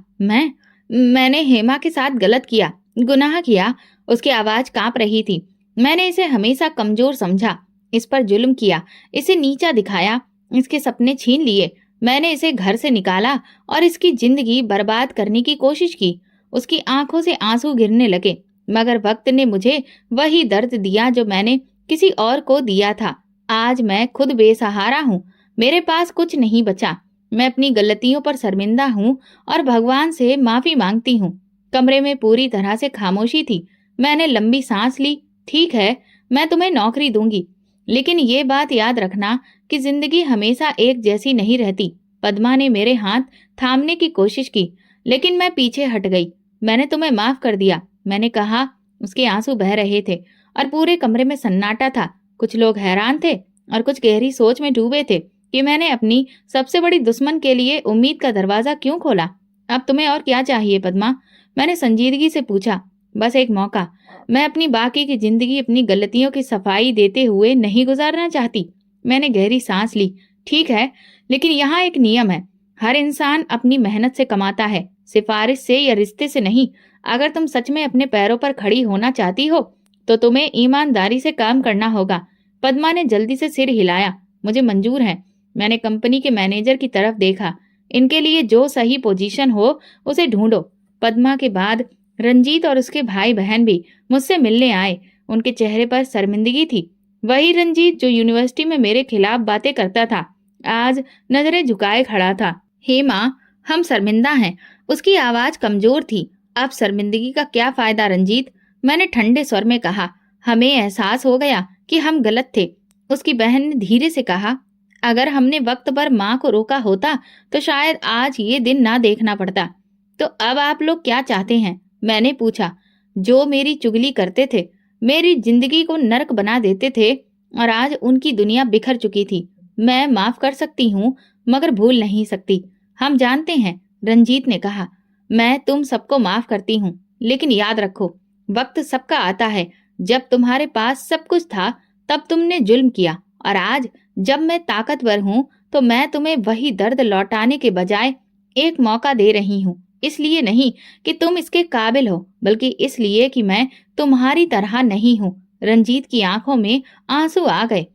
Speaker 1: मैंने हेमा के साथ गलत किया, गुनाह किया। उसकी आवाज कांप रही थी। मैंने इसे हमेशा कमजोर समझा, इस पर जुल्म किया, इसे नीचा दिखाया, इसके सपने छीन लिए। मैंने इसे घर से निकाला और इसकी जिंदगी बर्बाद करने की कोशिश की। उसकी आंखों से आंसू गिरने लगे, मगर वक्त ने मुझे वही दर्द दिया जो मैंने किसी और को दिया था। आज मैं खुद बेसहारा हूँ, मेरे पास कुछ नहीं बचा। मैं अपनी गलतियों पर शर्मिंदा हूँ और भगवान से माफी मांगती हूँ। कमरे में पूरी तरह से खामोशी थी। मैंने लंबी सांस ली। ठीक है, मैं तुम्हें नौकरी दूंगी, लेकिन ये बात याद रखना कि जिंदगी हमेशा एक जैसी नहीं रहती। पद्मा ने मेरे हाथ थामने की कोशिश की, लेकिन मैं पीछे हट गई। मैंने तुम्हें माफ कर दिया, मैंने कहा। उसके आंसू बह रहे थे और पूरे कमरे में सन्नाटा था। कुछ लोग हैरान थे और कुछ गहरी सोच में डूबे थे कि मैंने अपनी सबसे बड़ी दुश्मन के लिए उम्मीद का दरवाजा क्यों खोला। अब तुम्हें और क्या चाहिए पद्मा? मैंने संजीदगी से पूछा। बस एक मौका। मैं अपनी बाकी की जिंदगी अपनी गलतियों की सफाई देते हुए नहीं गुजारना चाहती। मैंने गहरी सांस ली। ठीक है, लेकिन यहाँ एक नियम है। हर इंसान अपनी मेहनत से कमाता है, सिफारिश से या रिश्ते से नहीं। अगर तुम सच में अपने पैरों पर खड़ी होना चाहती हो तो तुम्हें ईमानदारी से काम करना होगा। पद्मा ने जल्दी से सिर हिलाया। मुझे मंजूर है। मैंने कंपनी के मैनेजर की तरफ देखा। इनके लिए जो सही पोजीशन हो उसे ढूंढो। पद्मा के बाद रंजीत और उसके भाई बहन भी मुझसे मिलने आए। उनके चेहरे पर शर्मिंदगी थी। वही रंजीत जो यूनिवर्सिटी में मेरे खिलाफ बातें करता था, आज नजरें झुकाए खड़ा था। हेमा, हम शर्मिंदा हैं। उसकी आवाज कमजोर थी। अब शर्मिंदगी का क्या फायदा रंजीत? मैंने ठंडे स्वर में कहा। हमें एहसास हो गया कि हम गलत थे। उसकी बहन ने धीरे से कहा। अगर हमने वक्त पर माँ को रोका होता तो शायद आज ये दिन ना देखना पड़ता। तो अब आप लोग क्या चाहते हैं? मैंने पूछा। जो मेरी चुगली करते थे, मेरी जिंदगी को नरक बना देते थे और आज उनकी दुनिया बिखर चुकी थी। मैं माफ कर सकती हूँ, मगर भूल नहीं सकती। हम जानते हैं, रंजीत ने कहा। मैं तुम सबको माफ करती हूँ, लेकिन याद रखो, वक्त सबका आता है। जब तुम्हारे पास सब कुछ था तब तुमने जुल्म किया, और आज जब मैं ताकतवर हूँ तो मैं तुम्हें वही दर्द लौटाने के बजाय एक मौका दे रही हूँ। इसलिए नहीं कि तुम इसके काबिल हो, बल्कि इसलिए कि मैं तुम्हारी तरह नहीं हूँ। रंजीत की आंखों में आंसू आ गए।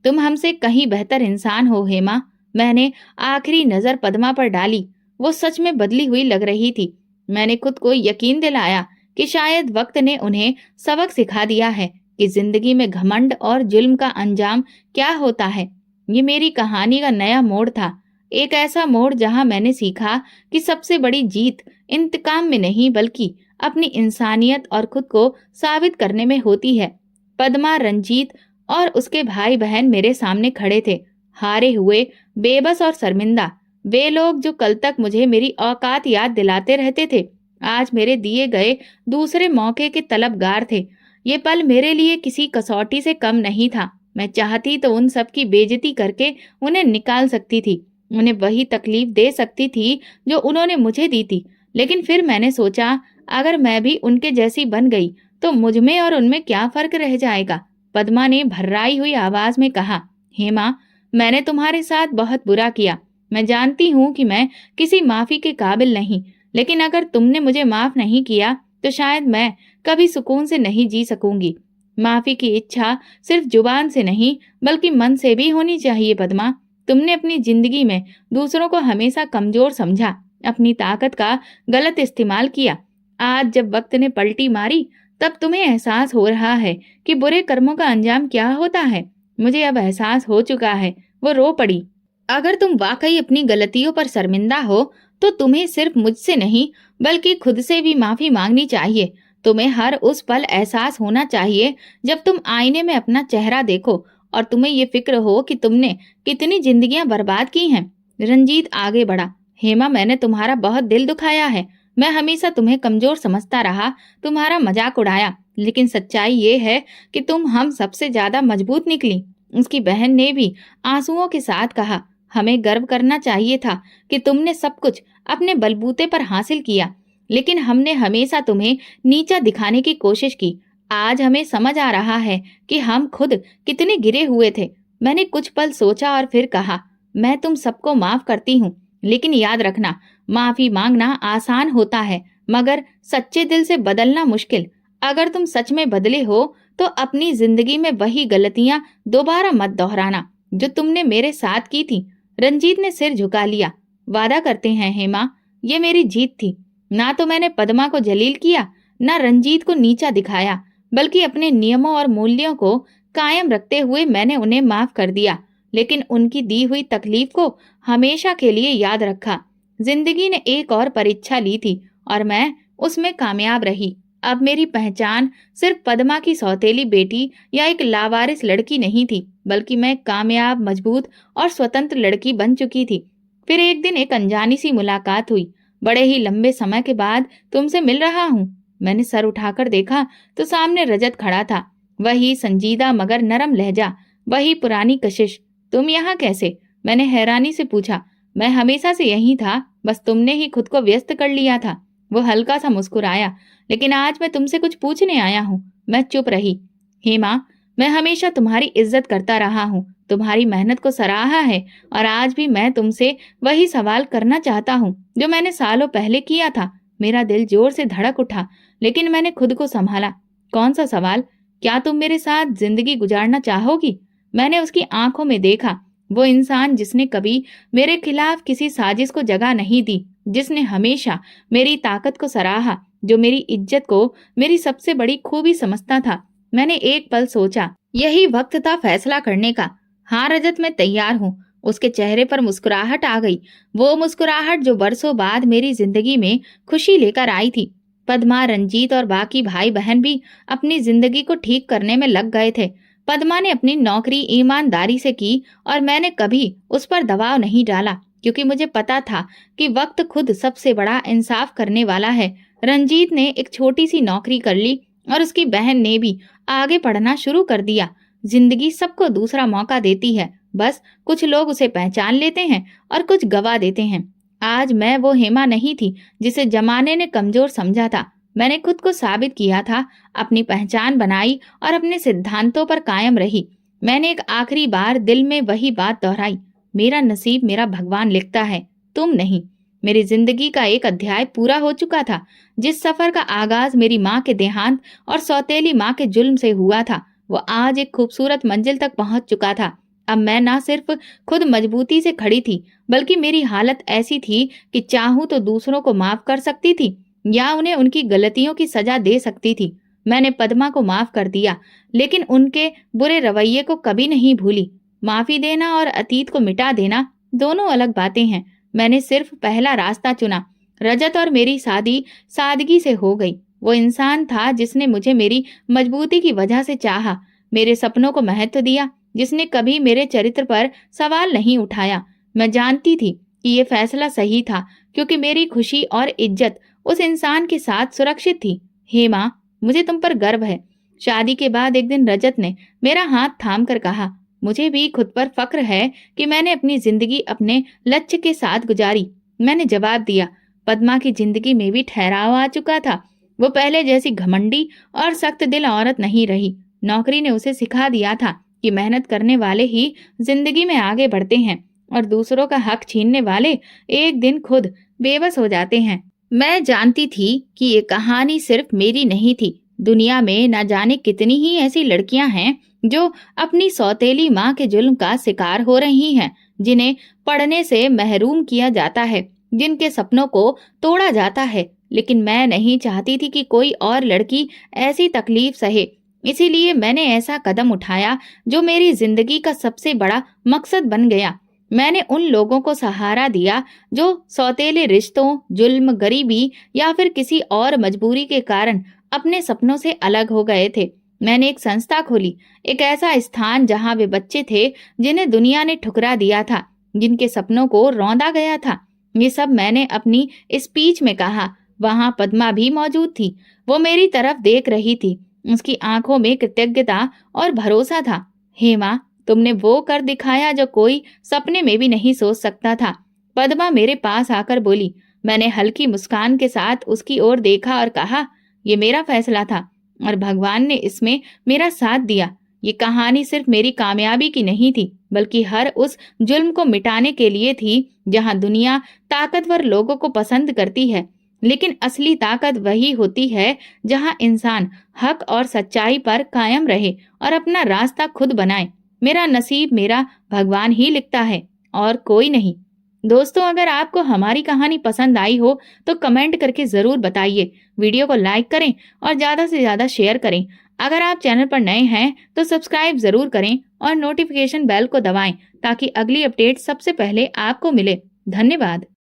Speaker 1: तुम हमसे कहीं बेहतर इंसान हो हेमा। मैंने आखिरी नजर पद्मा पर डाली। वो सच में बदली हुई लग रही थी। मैंने खुद को यकीन दिलाया कि शायद वक्त ने उन्हें सबक सिखा दिया है कि जिंदगी में घमंड और जुल्म का अंजाम क्या होता है। ये मेरी कहानी का नया मोड़ था, एक ऐसा मोड़ जहां मैंने सीखा कि सबसे बड़ी जीत इंतकाम में नहीं, बल्कि अपनी इंसानियत और खुद को साबित करने में होती है। पद्मा, रंजीत और उसके भाई बहन मेरे सामने खड़े थे, हारे हुए, बेबस और शर्मिंदा। वे लोग जो कल तक मुझे मेरी औकात याद दिलाते रहते थे, आज मेरे दिए गए दूसरे मौके के तलबगार थे। ये पल मेरे लिए किसी कसौटी से कम नहीं था। मैं चाहती तो उन सब की बेइज्जती करके उन्हें निकाल सकती थी, उन्हें वही तकलीफ दे सकती थी जो उन्होंने मुझे दी थी। लेकिन फिर मैंने सोचा, अगर मैं भी उनके जैसी बन गई तो मुझ में और उनमें क्या फर्क रह जाएगा। पद्मा ने भर्राई हुई आवाज में कहा। हेमा, मैंने तुम्हारे साथ बहुत बुरा किया। मैं जानती हूँ कि मैं किसी माफी के काबिल नहीं, लेकिन अगर तुमने मुझे माफ नहीं किया तो शायद मैं कभी सुकून से नहीं जी सकूंगी। माफी की इच्छा सिर्फ जुबान से नहीं बल्कि मन से भी होनी चाहिए पद्मा। तुमने अपनी जिंदगी में दूसरों को हमेशा कमजोर समझा, अपनी ताकत का गलत इस्तेमाल किया। आज जब वक्त ने पलटी मारी तब तुम्हें एहसास हो रहा है कि बुरे कर्मों का अंजाम क्या होता है। मुझे अब एहसास हो चुका है। वो रो पड़ी। अगर तुम वाकई अपनी गलतियों पर शर्मिंदा हो तो तुम्हें सिर्फ मुझसे नहीं बल्कि खुद से भी माफी मांगनी चाहिए। तुम्हें हर उस पल एहसास होना चाहिए जब तुम आईने में अपना चेहरा देखो और तुम्हें ये फिक्र हो कि तुमने कितनी जिंदगियां बर्बाद की हैं। रंजीत आगे बढ़ा। हेमा, मैंने तुम्हारा बहुत दिल दुखाया है। मैं हमेशा तुम्हें कमजोर समझता रहा, तुम्हारा मजाक उड़ाया, लेकिन सच्चाई ये है कि तुम हम सबसे ज्यादा मजबूत निकली। उसकी बहन ने भी आंसुओं के साथ कहा, हमें गर्व करना चाहिए था कि तुमने सब कुछ अपने बलबूते पर हासिल किया, लेकिन हमने हमेशा तुम्हें नीचा दिखाने की कोशिश की। आज हमें समझ आ रहा है कि हम खुद कितने गिरे हुए थे। मैंने कुछ पल सोचा और फिर कहा, मैं तुम सबको माफ करती हूँ, लेकिन याद रखना, माफी मांगना आसान होता है मगर सच्चे दिल से बदलना मुश्किल। अगर तुम सच में बदले हो तो अपनी जिंदगी में वही गलतियां दोबारा मत दोहराना जो तुमने मेरे साथ की थी। रंजीत ने सिर झुका लिया। वादा करते हैं हेमा, ये मेरी जीत थी। ना तो मैंने पद्मा को जलील किया, ना रंजीत को नीचा दिखाया, बल्कि अपने नियमों और मूल्यों को कायम रखते हुए मैंने उन्हें माफ कर दिया, लेकिन उनकी दी हुई तकलीफ को हमेशा के लिए याद रखा। जिंदगी ने एक और परीक्षा ली थी और मैं उसमें कामयाब रही। अब मेरी पहचान सिर्फ पद्मा की सौतेली बेटी या एक लावारिस लड़की नहीं थी, बल्कि मैं कामयाब, मजबूत और स्वतंत्र लड़की बन चुकी थी। फिर एक दिन एक अनजानी सी मुलाकात हुई। बड़े ही लंबे समय के बाद तुमसे मिल रहा हूँ। मैंने सर उठाकर देखा तो सामने रजत खड़ा था। वही संजीदा मगर नरम लहजा, वही पुरानी कशिश। तुम यहाँ कैसे? मैंने हैरानी से पूछा। मैं हमेशा से यही था, बस तुमने ही खुद को व्यस्त कर लिया था। वो हल्का सा मुस्कुराया। लेकिन आज मैं तुमसे कुछ पूछने आया हूँ। मैं चुप रही। हेमा, मैं हमेशा तुम्हारी इज्जत करता रहा हूँ, तुम्हारी मेहनत को सराहा है, और आज भी मैं तुमसे वही सवाल करना चाहता हूँ जो मैंने सालों पहले किया था। मेरा दिल जोर से धड़क उठा, लेकिन मैंने खुद को संभाला। कौन सा सवाल? क्या तुम मेरे साथ जिंदगी गुजारना चाहोगी? मैंने उसकी आंखों में देखा, वो इंसान जिसने कभी मेरे खिलाफ किसी साजिश को जगह नहीं दी, जिसने हमेशा मेरी ताकत को सराहा, जो मेरी इज्जत को मेरी सबसे बड़ी खूबी समझता था। मैंने एक पल सोचा, यही वक्त था फैसला करने का। हाँ रजत, मैं तैयार हूँ। उसके चेहरे पर मुस्कुराहट आ गई, वो मुस्कुराहट जो बरसों बाद मेरी जिंदगी में खुशी लेकर आई थी। पद्मा, रंजीत और बाकी भाई बहन भी अपनी जिंदगी को ठीक करने में लग गए थे। पद्मा ने अपनी नौकरी ईमानदारी से की और मैंने कभी उस पर दबाव नहीं डाला, क्योंकि मुझे पता था कि वक्त खुद सबसे बड़ा इंसाफ करने वाला है। रंजीत ने एक छोटी सी नौकरी कर ली और उसकी बहन ने भी आगे पढ़ना शुरू कर दिया। जिंदगी सबको दूसरा मौका देती है, बस कुछ लोग उसे पहचान लेते हैं और कुछ गवा देते हैं। आज मैं वो हेमा नहीं थी जिसे जमाने ने कमजोर समझा था। मैंने खुद को साबित किया था, अपनी पहचान बनाई और अपने सिद्धांतों पर कायम रही। मैंने एक आखिरी बार दिल में वही बात दोहराई, मेरा नसीब मेरा भगवान लिखता है, तुम नहीं। मेरी जिंदगी का एक अध्याय पूरा हो चुका था। जिस सफर का आगाज मेरी माँ के देहांत और सौतेली माँ के जुल्म से हुआ था, वो आज एक खूबसूरत मंजिल तक पहुंच चुका था। अब मैं ना सिर्फ खुद मजबूती से खड़ी थी, बल्कि मेरी हालत ऐसी थी कि चाहूं तो दूसरों को माफ कर सकती थी या उन्हें उनकी गलतियों की सजा दे सकती थी। मैंने पद्मा को माफ कर दिया, लेकिन उनके बुरे रवैये को कभी नहीं भूली। माफी देना और अतीत को मिटा देना दोनों अलग बातें हैं। मैंने सिर्फ पहला रास्ता चुना। रजत और मेरी शादी सादगी से हो गई। वो इंसान था जिसने मुझे मेरी मजबूती की वजह से चाहा, मेरे सपनों को महत्व दिया, जिसने कभी मेरे चरित्र पर सवाल नहीं उठाया। मैं जानती थी कि ये फैसला सही था, क्योंकि मेरी खुशी और इज्जत उस इंसान के साथ सुरक्षित थी। हेमा, मुझे तुम पर गर्व है। शादी के बाद एक दिन रजत ने मेरा हाथ थाम कर कहा, मुझे भी खुद पर फक्र है कि मैंने अपनी जिंदगी अपने लक्ष्य के साथ गुजारी। मैंने जवाब दिया, पद्मा की जिंदगी में भी ठहराव आ चुका था। वो पहले जैसी घमंडी और सख्त दिल औरत नहीं रही। नौकरी ने उसे सिखा दिया था कि मेहनत करने वाले ही जिंदगी में आगे बढ़ते हैं और दूसरों का हक छीनने वाले एक दिन खुद बेबस हो जाते हैं। मैं जानती थी कि ये कहानी सिर्फ मेरी नहीं थी, दुनिया में न जाने कितनी ही ऐसी लड़कियां हैं जो अपनी सौतेली माँ के जुल्म का शिकार हो रही हैं, जिन्हें पढ़ने से महरूम किया जाता है, जिनके सपनों को तोड़ा जाता है। लेकिन मैं नहीं चाहती थी कि कोई और लड़की ऐसी तकलीफ सहे। इसीलिए मैंने ऐसा कदम उठाया जो मेरी जिंदगी का सबसे बड़ा मकसद बन गया। मैंने उन लोगों को सहारा दिया जो सौतेले रिश्तों, जुल्म, गरीबी या फिर किसी और मजबूरी के कारण अपने सपनों से अलग हो गए थे। मैंने एक संस्था खोली, एक ऐसा स्थान जहां वे बच्चे थे जिन्हें दुनिया ने ठुकरा दिया था, जिनके सपनों को रौंदा गया था। ये सब मैंने अपनी स्पीच में कहा। वहां पद्मा भी मौजूद थी। वो मेरी तरफ देख रही थी। उसकी आंखों में कृतज्ञता और भरोसा था। हेमा, तुमने वो कर दिखाया जो कोई सपने में भी नहीं सोच सकता था। पद्मा मेरे पास आकर बोली। मैंने हल्की मुस्कान के साथ उसकी ओर देखा और कहा, ये मेरा फैसला था और भगवान ने इसमें मेरा साथ दिया। ये कहानी सिर्फ मेरी कामयाबी की नहीं थी, बल्कि हर उस जुल्म को मिटाने के लिए थी जहां दुनिया ताकतवर लोगों को पसंद करती है। लेकिन असली ताकत वही होती है जहां इंसान हक और सच्चाई पर कायम रहे और अपना रास्ता खुद बनाए। मेरा नसीब मेरा भगवान ही लिखता है और कोई नहीं। दोस्तों, अगर आपको हमारी कहानी पसंद आई हो तो कमेंट करके जरूर बताइए। वीडियो को लाइक करें और ज्यादा से ज्यादा शेयर करें। अगर आप चैनल पर नए हैं तो सब्सक्राइब जरूर करें और नोटिफिकेशन बेल को दबाएं ताकि अगली अपडेट सबसे पहले आपको मिले। धन्यवाद।